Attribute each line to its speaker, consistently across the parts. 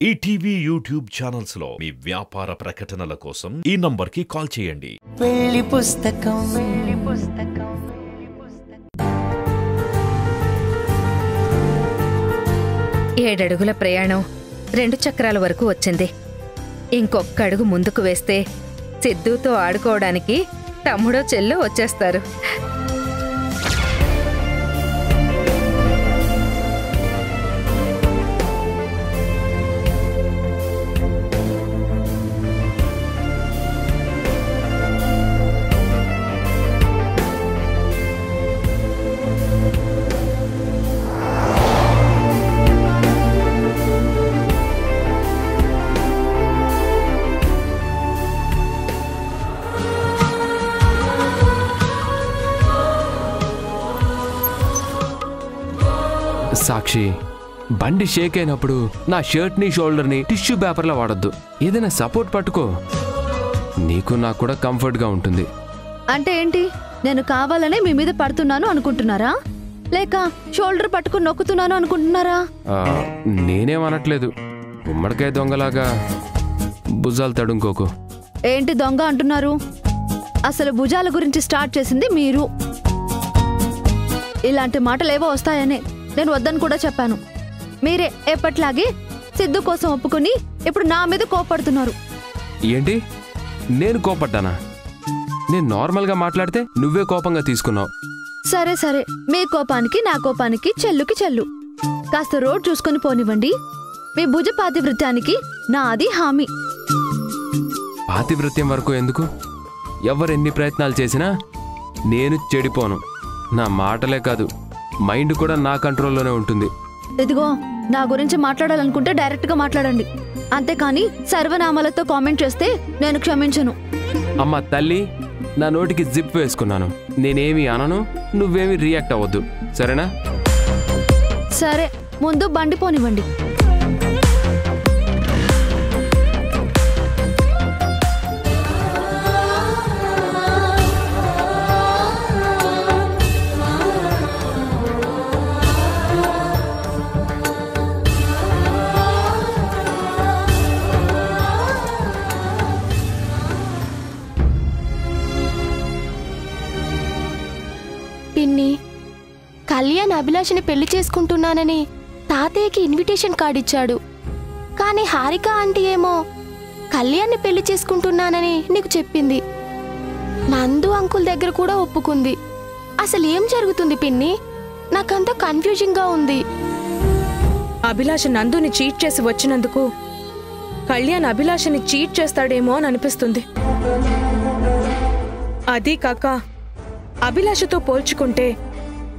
Speaker 1: ETV YouTube channels లో మీ వ్యాపార ప్రకటనల కోసం ఈ నంబర్కి కాల్ చేయండి.
Speaker 2: పెళ్లి పుస్తకం
Speaker 3: 7 అడుగుల ప్రయాణం 2 చక్రాల వరకు వచ్చింది. ఇంకొక్క అడుగు ముందుకు వేస్తే సిద్ధుతో ఆడుకోవడానికి తమ్ముడో చెల్లో వచ్చేస్తారు.
Speaker 4: సాక్షి, బండి షేక్ అయినప్పుడు నా షర్ట్ని షోల్డర్ని టిష్యూ పేపర్లా వాడొద్దు. ఏదైనా సపోర్ట్ పట్టుకో, నీకు నాకు కూడా కంఫర్ట్గా ఉంటుంది.
Speaker 5: అంటే ఏంటి? నేను కావాలనే మీ మీద పడుతున్నాను అనుకుంటున్నారా, లేక షోల్డర్ పట్టుకుని నొక్కుతున్నాను అనుకుంటున్నారా?
Speaker 4: నేనేమనట్లేదు. గుమ్మడికాయ దొంగలాగా భుజాలు తడుంకోకు.
Speaker 5: ఏంటి దొంగ అంటున్నారు? అసలు భుజాల గురించి స్టార్ట్ చేసింది మీరు. ఇలాంటి మాటలేవో వస్తాయనే నేను వద్దని కూడా చెప్పాను. మీరే ఎప్పట్లాగే సిద్ధు కోసం ఒప్పుకుని ఇప్పుడు నా మీద కోపడుతున్నారు.
Speaker 4: ఏంటి? నేను కోపడ్డానా? నేను నార్మల్గా మాట్లాడితే నువ్వే కోపంగా తీసుకున్నావు.
Speaker 5: సరే సరే, మీ కోపానికి నా కోపానికి చెల్లుకి చెల్లు. కాస్త రోడ్ చూసుకుని పోనివ్వండి. మీ భుజ పాతివృత్యానికి నాది హామీ.
Speaker 4: పాతివృత్యం వరకు ఎందుకు? ఎవరెన్ని ప్రయత్నాలు చేసినా నేను చెడిపోను. నా మాటలే కాదు, మైండ్ కూడా నా కంట్రోల్లోనే ఉంటుంది.
Speaker 5: ఇదిగో, నా గురించి మాట్లాడాలనుకుంటే డైరెక్ట్గా మాట్లాడండి, అంతేకాని సర్వనామాలతో కామెంట్ చేస్తే నేను క్షమించను.
Speaker 4: అమ్మ తల్లి, నా నోటికి జిప్ వేసుకున్నాను. నేనేమి అనను, నువ్వేమి రియాక్ట్ అవ్వద్దు, సరేనా?
Speaker 5: సరే, ముందు బండి పోనివ్వండి.
Speaker 6: పిన్ని, కళ్యాణ్ అభిలాషని పెళ్లి చేసుకుంటున్నానని తాతయ్యకి ఇన్విటేషన్ కార్డ్ ఇచ్చాడు. కానీ హారిక ఆంటీ ఏమో కళ్యాణ్ని పెళ్లి చేసుకుంటున్నానని నీకు చెప్పింది. నందు అంకుల్ దగ్గర కూడా ఒప్పుకుంది. అసలు ఏం జరుగుతుంది పిన్ని? నాకంతా కన్ఫ్యూజింగ్గా ఉంది.
Speaker 3: అభిలాష నందుని చీట్ చేసి వచ్చినందుకు కళ్యాణ్ అభిలాషని చీట్ చేస్తాడేమో అని అనిపిస్తుంది. అదీ కాక అభిలాషతో పోల్చుకుంటే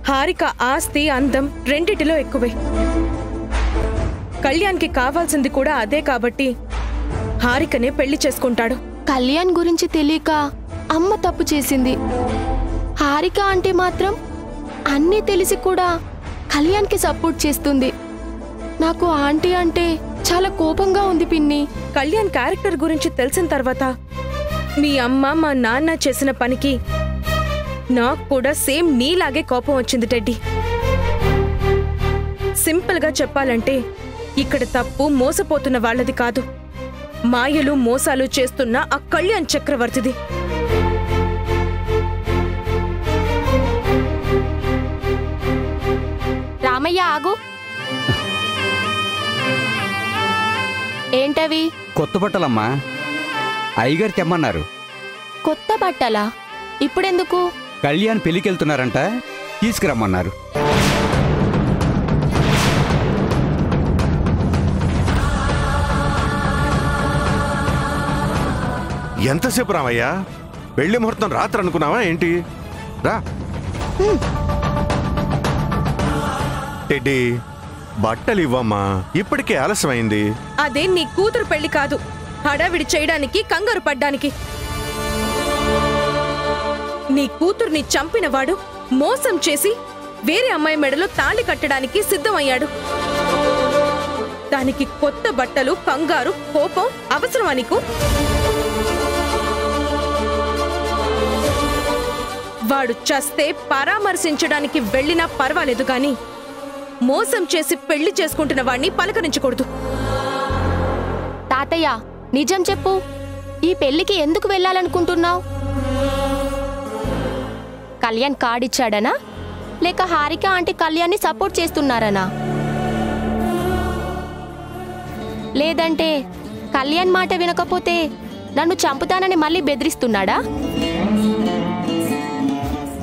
Speaker 3: హారిక ఆస్తి అందం రెండిటిలో ఎక్కువే. కళ్యాణ్కి కావాల్సింది కూడా అదే కాబట్టి హారికనే పెళ్లి చేసుకుంటాడు.
Speaker 6: కళ్యాణ్ గురించి తెలియక అమ్మ తప్పు చేసింది. హారిక ఆంటీ మాత్రం అన్నీ తెలిసి కూడా కళ్యాణ్కి సపోర్ట్ చేస్తుంది. నాకు ఆంటీ అంటే చాలా కోపంగా ఉంది పిన్ని.
Speaker 3: కళ్యాణ్ క్యారెక్టర్ గురించి తెలిసిన తర్వాత మీ అమ్మ మా నాన్న చేసిన పనికి నాకు కూడా సేమ్ నీలాగే కోపం వచ్చింది టెడ్డీ. సింపుల్గా చెప్పాలంటే ఇక్కడ తప్పు మోసపోతున్న వాళ్ళది కాదు, మాయలు మోసాలు చేస్తున్న ఆ కళ్యాణ్ చక్రవర్తిది.
Speaker 6: రామయ్య ఆగు. ఏంటవి?
Speaker 7: కొత్త బట్టలమ్మా, అయ్యగారు తెమ్మన్నారు.
Speaker 6: కొత్త బట్టలా? ఇప్పుడెందుకు?
Speaker 7: కళ్యాణ్ పెళ్లికెళ్తున్నారంట, తీసుకురమ్మన్నారు.
Speaker 8: ఎంతసేపు రామయ్యా? పెళ్లి ముహూర్తం రాత్రి అనుకున్నావా ఏంటి? రా టెడ్డీ, బట్టలు ఇవ్వమ్మా, ఇప్పటికే ఆలస్యమైంది.
Speaker 3: అదే నీ కూతురు పెళ్లి కాదు, హడావిడి చేయడానికి కంగారు పడ్డానికి. నీ కూతుర్ని చంపినవాడు మోసం చేసి వేరే అమ్మాయి మెడలో తాళి కట్టడానికి సిద్ధమయ్యాడు. దానికి కొత్త బట్టలు, కంగారు, కోపం అవసరమా నీకు? వాడు చస్తే పరామర్శించడానికి వెళ్ళినా పర్వాలేదు గాని మోసం చేసి పెళ్లి చేసుకుంటున్న వాణ్ణి పలకరించకూడదు.
Speaker 6: తాతయ్య నిజం చెప్పు, ఈ పెళ్లికి ఎందుకు వెళ్ళాలనుకుంటున్నావు? కళ్యాణ్ కార్డిచ్చాడనా, లేక హారిక ఆంటీ కళ్యాణ్ని సపోర్ట్ చేస్తున్నారనా? లేదంటే కళ్యాణ్ మాట వినకపోతే నన్ను చంపుతానని మళ్ళీ బెదిరిస్తున్నాడా?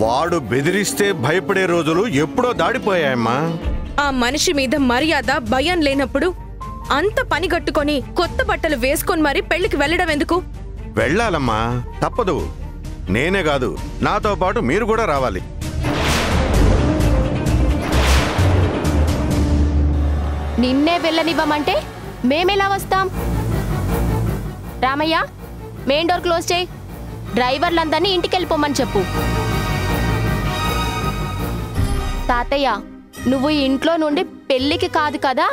Speaker 8: వాడు బెదిరిస్తే భయపడే రోజులు ఎప్పుడో దాడిపోయాయమ్మా.
Speaker 9: ఆ మనిషి మీద మర్యాద భయం లేనప్పుడు అంత పని కట్టుకొని కొత్త బట్టలు వేసుకొని మరి పెళ్లికి వెళ్ళడం ఎందుకు?
Speaker 8: వెళ్ళాలమ్మా, తప్పదు. నేనే కాదు, నాతో పాటు మీరు కూడా రావాలి.
Speaker 6: నిన్నే వెళ్ళనివ్వమంటే మేమెలా వస్తాం? రామయ్య, మెయిన్ డోర్ క్లోజ్ చేయి. డ్రైవర్లందరినీ ఇంటికి వెళ్ళిపోమని చెప్పు. తాతయ్య, నువ్వు ఇంట్లో నుండి పెళ్లికి కాదు కదా,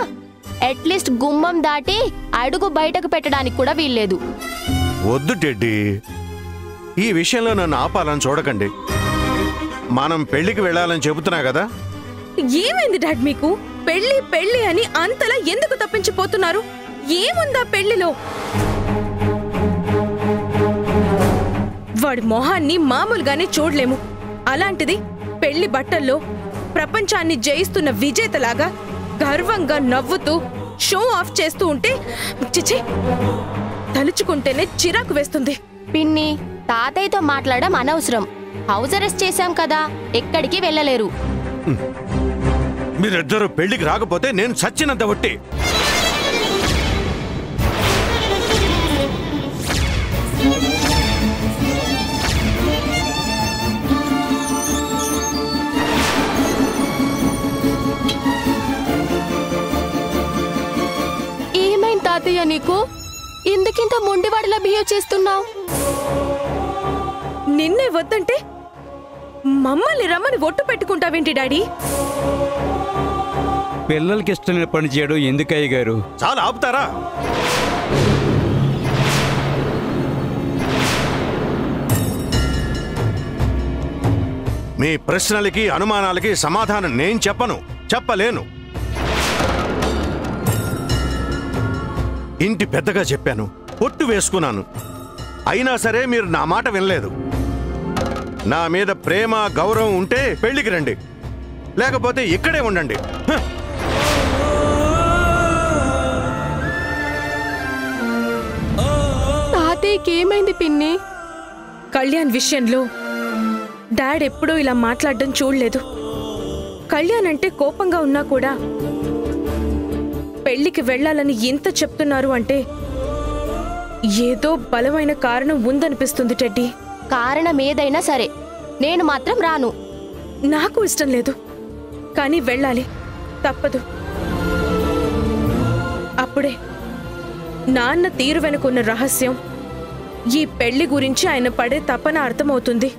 Speaker 6: అట్లీస్ట్ గుమ్మం దాటి అడుగు బయటకు పెట్టడానికి కూడా వీల్లేదు.
Speaker 8: వద్దు టెడ్డీ, ఈ విషయంలో నన్ను ఆపాలని చూడకండి. మనం పెళ్లికి వెళ్ళాలని చెబుతున్నా కదా.
Speaker 9: ఏమైంది డాడ్ మీకు? పెళ్లి పెళ్లి అని అంతలా ఎందుకు తప్పించిపోతున్నారు? ఏముందా పెళ్లిలో? వాడి మొహాన్ని మామూలుగానే చూడలేము. అలాంటిది పెళ్లి బట్టల్లో ప్రపంచాన్ని జయిస్తున్న విజేతలాగా గర్వంగా నవ్వుతూ షో ఆఫ్ చేస్తూ ఉంటే చిచి, తలుచుకుంటేనే చిరాకు వేస్తుంది.
Speaker 6: పిన్ని, తాతయ్యతో మాట్లాడడం అనవసరం. హౌస్ అరెస్ట్ చేశాం కదా, ఎక్కడికి వెళ్ళలేరు.
Speaker 8: మీరిద్దరూ పెళ్లికి రాకపోతే నేను చచ్చినంత ఒట్టి.
Speaker 6: ఏమైంది తాతయ్య నీకు? ఎందుకింత మొండివాడిలా బిహేవ్ చేస్తున్నావు?
Speaker 9: నిన్నే వద్దంటే మమ్మల్ని రమ్మని ఒట్టు పెట్టుకుంటావేంటి డాడీ?
Speaker 7: పిల్లలకి ఇష్టమైన పని చేయడం ఎందుకయ్య గారు?
Speaker 8: చాలా ఆపుతారా? మీ ప్రశ్నలకి అనుమానాలకి సమాధానం నేను చెప్పలేను. ఇంటి పెద్దగా చెప్పాను, పొట్టు వేసుకున్నాను. అయినా సరే మీరు నా మాట వినలేదు. నా మీద ప్రేమ గౌరవం ఉంటే పెళ్లికి రండి, లేకపోతే ఇక్కడే ఉండండి.
Speaker 6: తాతయ్యకి ఏమైంది పిన్ని?
Speaker 9: కళ్యాణ్ విషయంలో డాడ్ ఎప్పుడూ ఇలా మాట్లాడడం చూడలేదు. కళ్యాణ్ అంటే కోపంగా ఉన్నా కూడా పెళ్లికి వెళ్ళాలని ఎంత చెప్తున్నారు అంటే ఏదో బలమైన కారణం ఉందనిపిస్తుంది టెడ్డీ.
Speaker 6: కారణం ఏదైనా సరే నేను మాత్రం రాను.
Speaker 9: నాకు ఇష్టం లేదు, కానీ వెళ్ళాలి, తప్పదు. అప్పుడే నాన్న తీరు వెనుకున్న రహస్యం, ఈ పెళ్లి గురించి ఆయన పడే తపన అర్థమవుతుంది.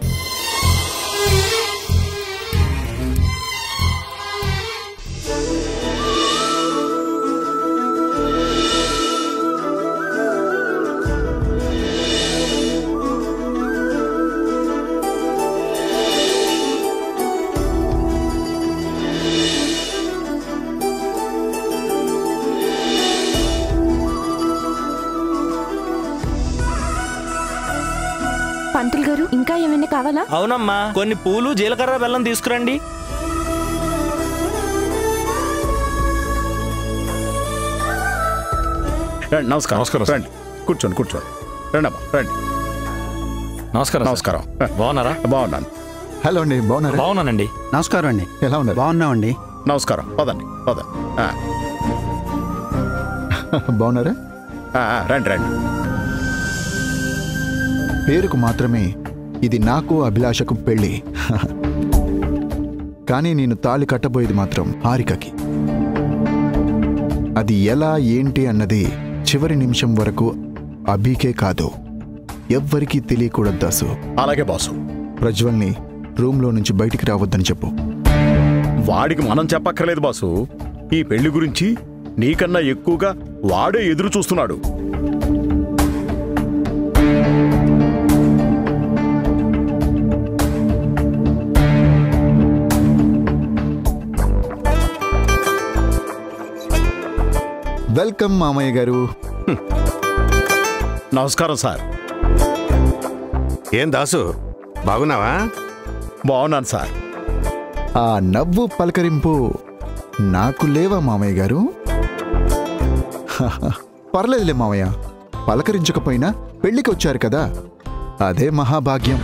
Speaker 5: పంతులు గారు, ఇంకా ఏమైనా కావాలా?
Speaker 10: అవునమ్మా, కొన్ని పూలు జీలకర్ర బెల్లం తీసుకురండి.
Speaker 11: నమస్కారం. రండి, కూర్చోండి. రండి అమ్మా, రండి. నమస్కారం.
Speaker 10: బాగున్నారా?
Speaker 11: బాగున్నాను. హలో అండి, బాగున్నారా?
Speaker 10: బాగున్నానండి.
Speaker 7: నమస్కారం అండి.
Speaker 11: ఎలా ఉన్నారు?
Speaker 7: బాగున్నామండి.
Speaker 11: నమస్కారం. పదండి. బాగున్నారా? రండి. పేరుకు మాత్రమే ఇది నాకు అభిలాషకు పెళ్ళి, కానీ నేను తాళి కట్టబోయేది మాత్రం హారికకి. అది ఎలా ఏంటి అన్నది చివరి నిమిషం వరకు అభికే కాదు, ఎవ్వరికీ తెలియకూడదు దాసు.
Speaker 12: అలాగే బాసు.
Speaker 11: ప్రజ్వల్ని రూమ్లో నుంచి బయటికి రావద్దని చెప్పు.
Speaker 12: వాడికి మనం చెప్పక్కర్లేదు బాసు. ఈ పెళ్లి గురించి నీకన్నా ఎక్కువగా వాడే ఎదురు చూస్తున్నాడు.
Speaker 11: వెల్కమ్ మామయ్య గారు.
Speaker 12: నమస్కారం సార్.
Speaker 8: ఏం దాసు, బాగున్నావా?
Speaker 12: బాగున్నాను సార్.
Speaker 11: ఆ నవ్వు పలకరింపు నాకు లేవా మామయ్య గారు? పర్లేదులే మామయ్య, పలకరించకపోయినా పెళ్లికి వచ్చారు కదా, అదే మహాభాగ్యం.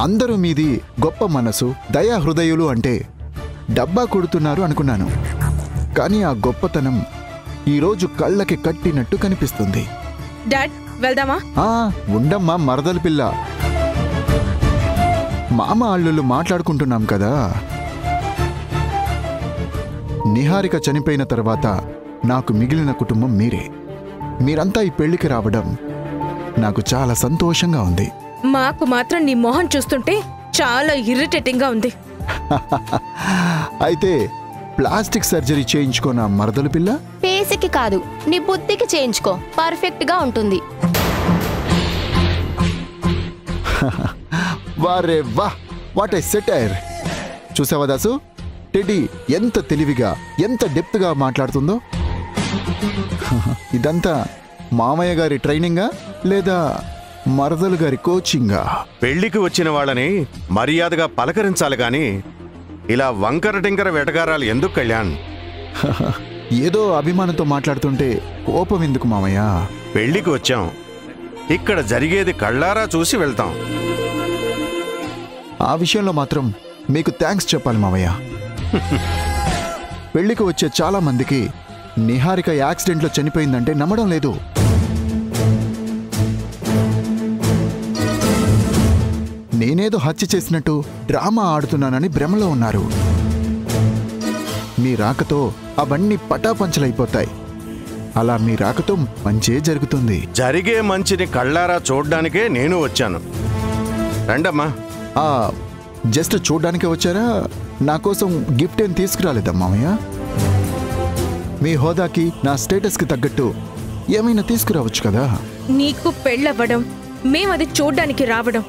Speaker 11: అందరూ మీది గొప్ప మనసు, దయా హృదయులు అంటే డబ్బా కొడుతున్నారు అనుకున్నాను. కానీ ఆ గొప్పతనం ఈరోజు కళ్ళకి కట్టినట్టు కనిపిస్తుంది.
Speaker 9: డాడ్, వెళ్దామా?
Speaker 11: ఉండమ్మా మరదలు పిల్ల. మామ అల్లుళ్ళు మాట్లాడుకుంటున్నాం కదా. నిహారిక చనిపోయిన తర్వాత నాకు మిగిలిన కుటుంబం మీరే. మీరంతా ఈ పెళ్లికి రావడం నాకు చాలా సంతోషంగా ఉంది.
Speaker 9: మాకు మాత్రం నీ మొహం చూస్తుంటే చాలా ఇరిటేటింగ్ గా ఉంది.
Speaker 11: అయితే ప్లాస్టిక్ సర్జరీ చేయించుకోనా మరదలు పిల్ల?
Speaker 6: ఫేస్కి కాదు, నీ బుద్ధికి చేయించుకో, పర్ఫెక్ట్ గా ఉంటుంది.
Speaker 11: వారే వా, వాట్ ఏ సెటైర్. చూసావా దాసు, టెడ్డీ ఎంత తెలివిగా, ఎంత డెప్త్ గా మాట్లాడుతుందో. ఇదంతా మామయ్య గారి ట్రైనింగా లేదా మరదలు గారి కోచింగా?
Speaker 8: పెళ్లికి వచ్చిన వాళ్ళని మర్యాదగా పలకరించాలి గాని ఇలా వంకర టింకర వెటగారాలు ఎందుకు కళ్యాణ్?
Speaker 11: ఏదో అభిమానంతో మాట్లాడుతుంటే కోపం ఎందుకు మామయ్య?
Speaker 8: పెళ్లికి వచ్చాం, ఇక్కడ జరిగేది కళ్ళారా చూసి వెళ్తాం.
Speaker 11: ఆ విషయంలో మాత్రం మీకు థ్యాంక్స్ చెప్పాలి మామయ్య. పెళ్లికి వచ్చే చాలా మందికి నిహారిక యాక్సిడెంట్లో చనిపోయిందంటే నమ్మడం లేదు. నేనేదో హత్య చేసినట్టు డ్రామా ఆడుతున్నానని భ్రమలో ఉన్నారు. మీ రాకతో అవన్నీ పటాపంచలైపోతాయి. అలా మీ రాకతో మంచే జరుగుతుంది.
Speaker 8: జరిగే మంచిని కళ్ళారా చూడ్డానికే నేను వచ్చాను. రండమ్మా.
Speaker 11: జస్ట్ చూడ్డానికే వచ్చారా? నా కోసం గిఫ్ట్ ఏం తీసుకురాలేదా మామయ్య? మీ హోదాకి, నా స్టేటస్కి తగ్గట్టు ఏమైనా తీసుకురావచ్చు కదా.
Speaker 9: నీకు పెళ్ళవ్వడం, మేమది చూడ్డానికి రావడం,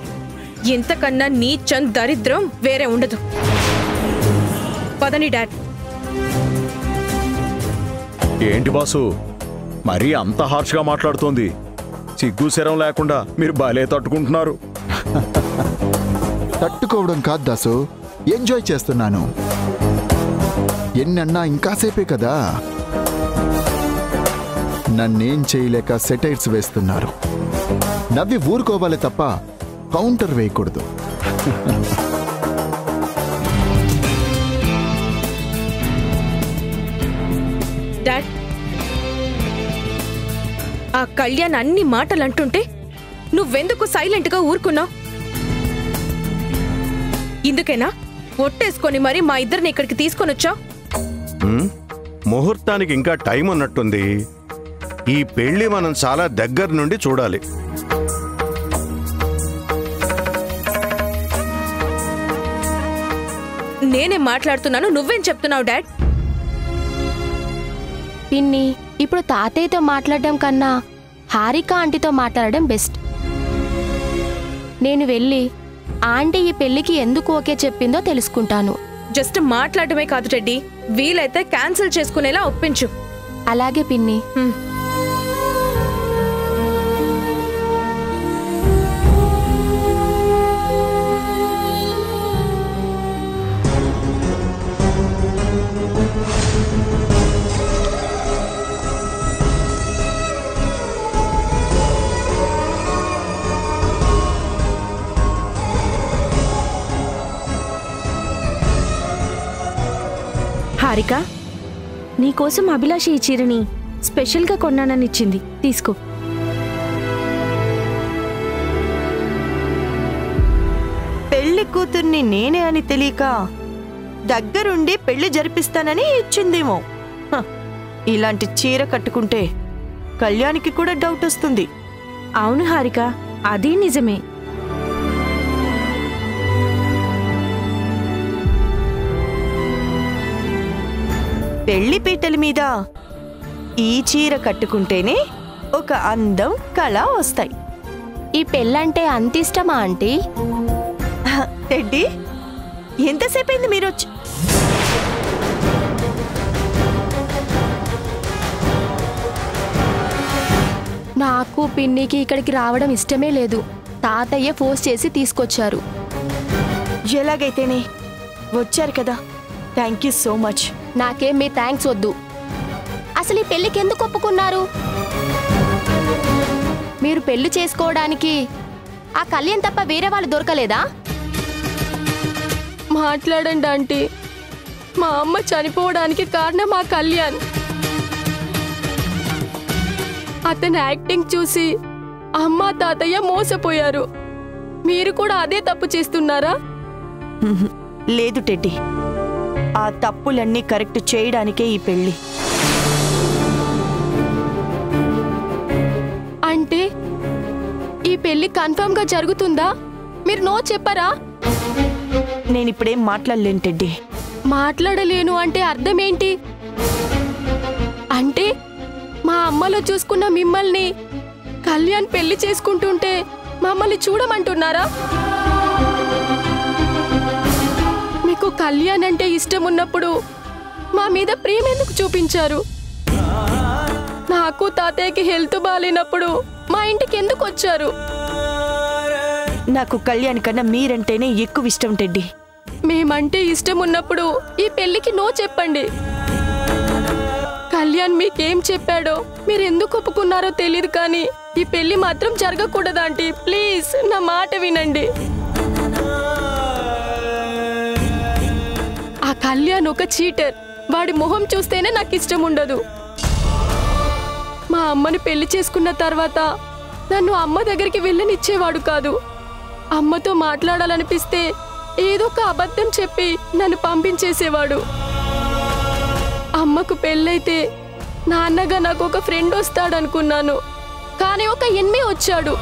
Speaker 9: ఇంతకన్నా నీచం దరిద్రం వేరే ఉండదు. పదని డాడ్.
Speaker 12: ఏంటి బాసు, మరీ అంత హార్ష్గా మాట్లాడుతోంది? సిగ్గు శరం లేకుండా మీరు బాలే తట్టుకుంటున్నారు.
Speaker 11: తట్టుకోవడం కాదు దాసు, ఎంజాయ్ చేస్తున్నాను. ఎన్నన్నా ఇంకాసేపే కదా. నన్నేం చేయలేక సెటైర్స్ వేస్తున్నారు. నవ్వి ఊరుకోవాలి తప్ప కౌంటర్ వేయకూడదు.
Speaker 9: డాడ్, ఆ కళ్యాణ్ అన్ని మాటలు అంటుంటే నువ్వెందుకు సైలెంట్గా ఊరుకున్నావు? ఇందుకేనా ఒట్టేసుకొని మరి మా ఇద్దరిని ఇక్కడికి తీసుకొని వచ్చావు?
Speaker 8: ముహూర్తానికి ఇంకా టైం ఉన్నట్టుంది. ఈ పెళ్లి మనం చాలా దగ్గర నుండి చూడాలి.
Speaker 9: నేనే మాట్లాడుతున్నాను, నువ్వేం చెప్తున్నావు డాడ్?
Speaker 6: పిన్ని, ఇప్పుడు తాతయ్యతో మాట్లాడడం కన్నా హారిక ఆంటీతో మాట్లాడడం బెస్ట్. నేను వెళ్ళి ఆంటీ ఈ పెళ్లికి ఎందుకు ఓకే చెప్పిందో తెలుసుకుంటాను.
Speaker 9: జస్ట్ మాట్లాడమే కాదు టెడ్డీ, వీలైతే క్యాన్సిల్ చేసుకునేలా ఒప్పించు.
Speaker 6: అలాగే పిన్ని.
Speaker 13: హారిక, నీకోసం అభిలాషి ఈ చీరని స్పెషల్గా కొన్నానని ఇచ్చింది, తీసుకో.
Speaker 14: పెళ్లి కూతుర్ని నేనే అని తెలియక దగ్గరుండి పెళ్లి జరిపిస్తానని ఇచ్చిందేమో. ఇలాంటి చీర కట్టుకుంటే కళ్యాణికి కూడా డౌట్ వస్తుంది.
Speaker 13: అవును హారిక, అది నిజమే.
Speaker 14: పెళ్లి పీటల మీద ఈ చీర కట్టుకుంటేనే ఒక అందం, కళ వస్తాయి.
Speaker 6: ఈ పెళ్ళంటే అంత ఇష్టమా ఆంటీ?
Speaker 14: టెడ్డీ, ఎంతసేపైంది మీరొచ్చి?
Speaker 6: నాకు పిన్నికి ఇక్కడికి రావడం ఇష్టమే లేదు. తాతయ్య ఫోర్స్ చేసి తీసుకొచ్చారు.
Speaker 14: ఎలాగైతేనే వచ్చారు కదా, థ్యాంక్ యూ సో మచ్.
Speaker 6: నాకేం మీ థ్యాంక్స్ వద్దు. అసలు ఈ పెళ్లికి ఎందుకు ఒప్పుకున్నారు? మీరు పెళ్లి చేసుకోవడానికి ఆ కళ్యాణ్ తప్ప వేరే వాళ్ళు దొరకలేదా? మాట్లాడండి ఆంటీ. మా అమ్మ చనిపోవడానికి కారణం ఆ కళ్యాణ్. అతని యాక్టింగ్ చూసి అమ్మ తాతయ్య మోసపోయారు. మీరు కూడా అదే తప్పు చేస్తున్నారా?
Speaker 14: లేదు టెడ్డీ, ఆ తప్పులన్నీ కరెక్ట్ చేయడానికే ఈ పెళ్లి.
Speaker 6: అంటే ఈ పెళ్లి కన్ఫర్మ్ గా జరుగుతుందా? మీరు నో చెప్పరా?
Speaker 14: నేనిప్పుడేం మాట్లాడలేను టెడ్డీ.
Speaker 6: మాట్లాడలేను అంటే అర్థం ఏంటి? అంటే మా అమ్మలో చూసుకున్న మిమ్మల్ని కళ్యాణ్ పెళ్లి చేసుకుంటుంటే మమ్మల్ని చూడమంటున్నారా? మీకు కళ్యాణ్ అంటే ఇష్టం ఉన్నప్పుడు మా మీద ప్రేమ ఎందుకు చూపించారు? నాకు తాతయ్యకి హెల్త్ బాగాలేనప్పుడు మా ఇంటికి ఎందుకు వచ్చారు?
Speaker 14: నాకు కళ్యాణ్ కన్నా మీరంటేనే ఎక్కువ ఇష్టం టెడ్డీ.
Speaker 6: మేమంటే ఇష్టం ఉన్నప్పుడు ఈ పెళ్లికి నో చెప్పండి. కళ్యాణ్ మీకేం చెప్పాడో మీరు ఎందుకు ఒప్పుకున్నారో తెలియదు, కానీ ఈ పెళ్లి మాత్రం జరగకూడదంటీ. ప్లీజ్ నా మాట వినండి. ఆ కళ్యాణ్ ఒక చీటర్. వాడి మొహం చూస్తేనే నాకు ఇష్టం ఉండదు. మా అమ్మని పెళ్లి చేసుకున్న తర్వాత నన్ను అమ్మ దగ్గరికి వెళ్ళనిచ్చేవాడు కాదు. అమ్మతో మాట్లాడాలనిపిస్తే ఏదో ఒక అబద్ధం చెప్పి నన్ను పంపించేసేవాడు. అమ్మకు పెళ్ళైతే నాన్నగా నాకు ఒక ఫ్రెండ్ వస్తాడనుకున్నాను, కానీ ఒక ఎనిమి వచ్చాడు.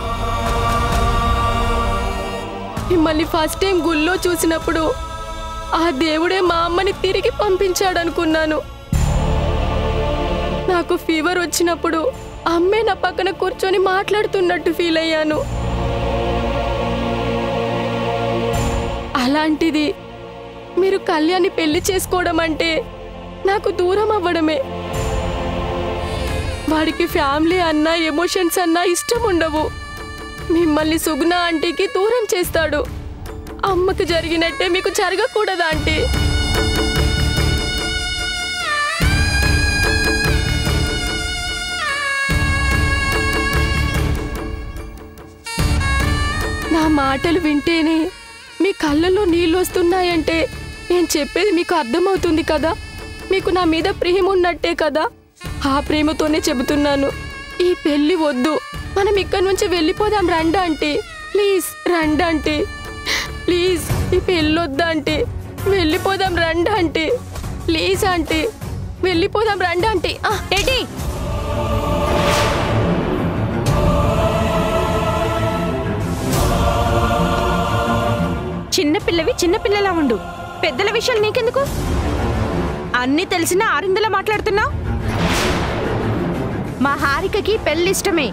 Speaker 6: మిమ్మల్ని ఫస్ట్ టైం గుళ్ళో చూసినప్పుడు ఆ దేవుడే మా అమ్మని తిరిగి పంపించాడనుకున్నాను. నాకు ఫీవర్ వచ్చినప్పుడు అమ్మే నా పక్కన కూర్చొని మాట్లాడుతున్నట్టు ఫీల్ అయ్యాను. అలాంటిది మీరు కళ్యాణ్ని పెళ్లి చేసుకోవడం అంటే నాకు దూరం అవ్వడమే. వాడికి ఫ్యామిలీ అన్నా ఎమోషన్స్ అన్నా ఇష్టం ఉండవు. మిమ్మల్ని సుగుణ ఆంటీకి దూరం చేస్తాడు. అమ్మకు జరిగినట్టే మీకు జరగకూడదా ఆంటీ? నా మాటలు వింటేనే మీ కళ్ళల్లో నీళ్ళు వస్తున్నాయంటే నేను చెప్పేది మీకు అర్థమవుతుంది కదా. మీకు నా మీద ప్రేమ ఉన్నట్టే కదా. ఆ ప్రేమతోనే చెబుతున్నాను, ఈ పెళ్లి వద్దు. మనం ఇక్కడి నుంచి వెళ్ళిపోదాం రండి ఆంటీ. ప్లీజ్ రండి ఆంటీ. ప్లీజ్ ఈ పెళ్ళి వద్దా ఆంటీ? వెళ్ళిపోదాం రండి ఆంటీ. ప్లీజ్ ఆంటీ వెళ్ళిపోదాం రండి ఆంటీ.
Speaker 13: టెడ్డీ, చిన్నపిల్లవి చిన్నపిల్లలా ఉండు. పెద్దల విషయాలు నీకెందుకు? అన్నీ తెలిసినా ఆరిందలా మాట్లాడుతున్నావు. మా హారికకి పెళ్లి ఇష్టమే.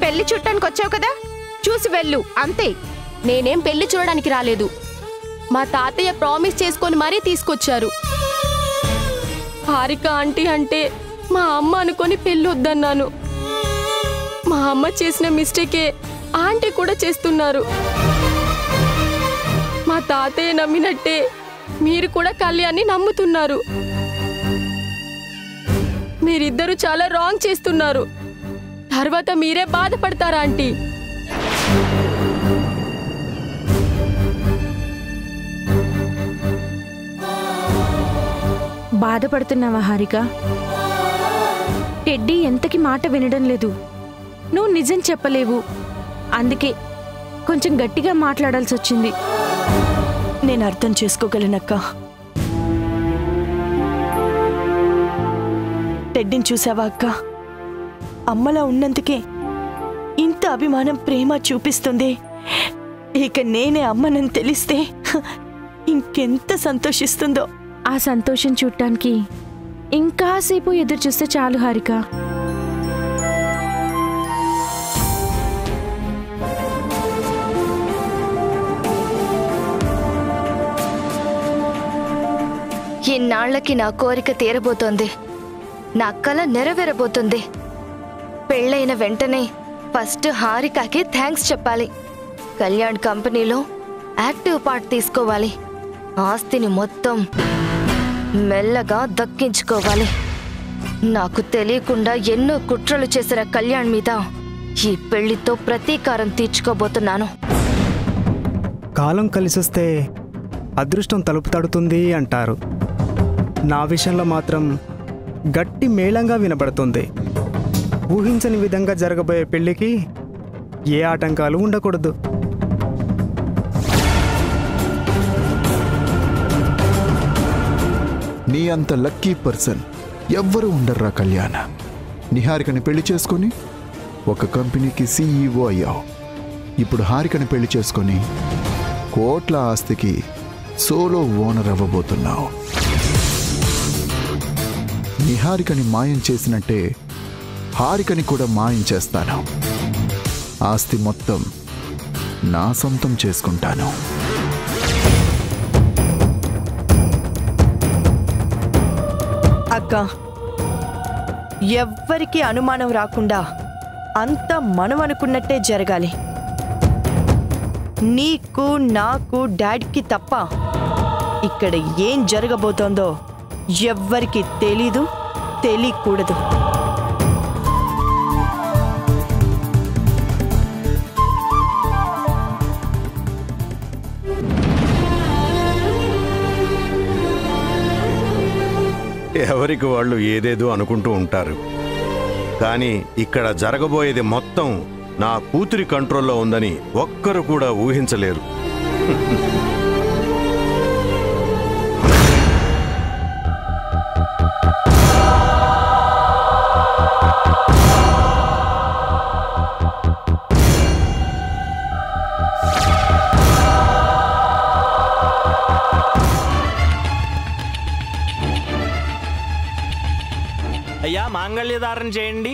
Speaker 13: పెళ్లి చుట్టానికి వచ్చావు కదా, చూసి వెళ్ళు అంతే.
Speaker 6: నేనేం పెళ్లి చూడడానికి రాలేదు. మా తాతయ్య ప్రామిస్ చేసుకొని మరీ తీసుకొచ్చారు. హారిక ఆంటీ అంటే మా అమ్మ అనుకొని పెళ్లి వద్దన్నాను. మా అమ్మ చేసిన మిస్టేకే ఆంటీ కూడా చేస్తున్నారు. మా తాతయ్య నమ్మినట్టే మీరు కూడా కళ్యాణ్ని నమ్ముతున్నారు. మీరిద్దరూ చాలా రాంగ్ చేస్తున్నారు. తర్వాత మీరే బాధపడతారా ఆంటీ?
Speaker 13: బాధపడుతున్నావా హారిక? టెడ్డీ ఎంతకి మాట వినడం లేదు. నువ్వు నిజం చెప్పలేవు, అందుకే కొంచెం గట్టిగా మాట్లాడాల్సి వచ్చింది.
Speaker 14: నేను అర్థం చేసుకోగలనక్క. టెడ్డీని చూసావా అక్క? అమ్మలా ఉన్నందుకే ఇంత అభిమానం ప్రేమ చూపిస్తుంది. ఇక నేనే అమ్మనని తెలిస్తే ఇంకెంత సంతోషిస్తుందో.
Speaker 13: ఆ సంతోషం చూడటానికి ఇంకాసేపు ఎదురు చూస్తే చాలు హారిక.
Speaker 15: ఇన్నాళ్లకి నా కోరిక తీరబోతోంది.
Speaker 6: నా కల నెరవేరబోతుంది. పెళ్ళైన వెంటనే ఫస్ట్ హారికకి థ్యాంక్స్ చెప్పాలి. కళ్యాణ్ కంపెనీలో యాక్టివ్ పార్ట్ తీసుకోవాలి. ఆస్తిని మొత్తం మెల్లగా దక్కించుకోవాలి. నాకు తెలియకుండా ఎన్నో కుట్రలు చేసిన కళ్యాణ్ మీద ఈ పెళ్లితో ప్రతీకారం తీర్చుకోబోతున్నాను.
Speaker 15: కాలం కలిసొస్తే అదృష్టం తలుపు తడుతుంది అంటారు. నా విషయంలో మాత్రం గట్టి మేళంగా వినబడుతుంది. ఊహించని విధంగా జరగబోయే పెళ్లికి ఏ ఆటంకాలు ఉండకూడదు.
Speaker 11: నీ అంత లక్కీ పర్సన్ ఎవ్వరూ ఉండర్రా కళ్యాణ. నిహారికని పెళ్లి చేసుకొని ఒక కంపెనీకి CEO అయ్యావు. ఇప్పుడు హారికని పెళ్లి చేసుకొని కోట్ల ఆస్తికి సోలో ఓనర్ అవ్వబోతున్నావు. నిహారికని మాయం చేసినట్టే హారికని కూడా మాయం చేస్తాను. ఆస్తి మొత్తం నా సొంతం చేసుకుంటాను.
Speaker 14: అక్క, ఎవ్వరికీ అనుమానం రాకుండా అంతా మనం అనుకున్నట్టే జరగాలి. నీకు నాకు డాడీకి తప్ప ఇక్కడ ఏం జరగబోతోందో ఎవ్వరికి తెలీదు, తెలియకూడదు.
Speaker 8: ఎవరికి వాళ్ళు ఏదేదో అనుకుంటూ ఉంటారు. కానీ ఇక్కడ జరగబోయేది మొత్తం నా కూతురి కంట్రోల్లో ఉందని ఒక్కరు కూడా ఊహించలేరు.
Speaker 10: అయ్యా, మాంగళ్యధారణ చేయండి.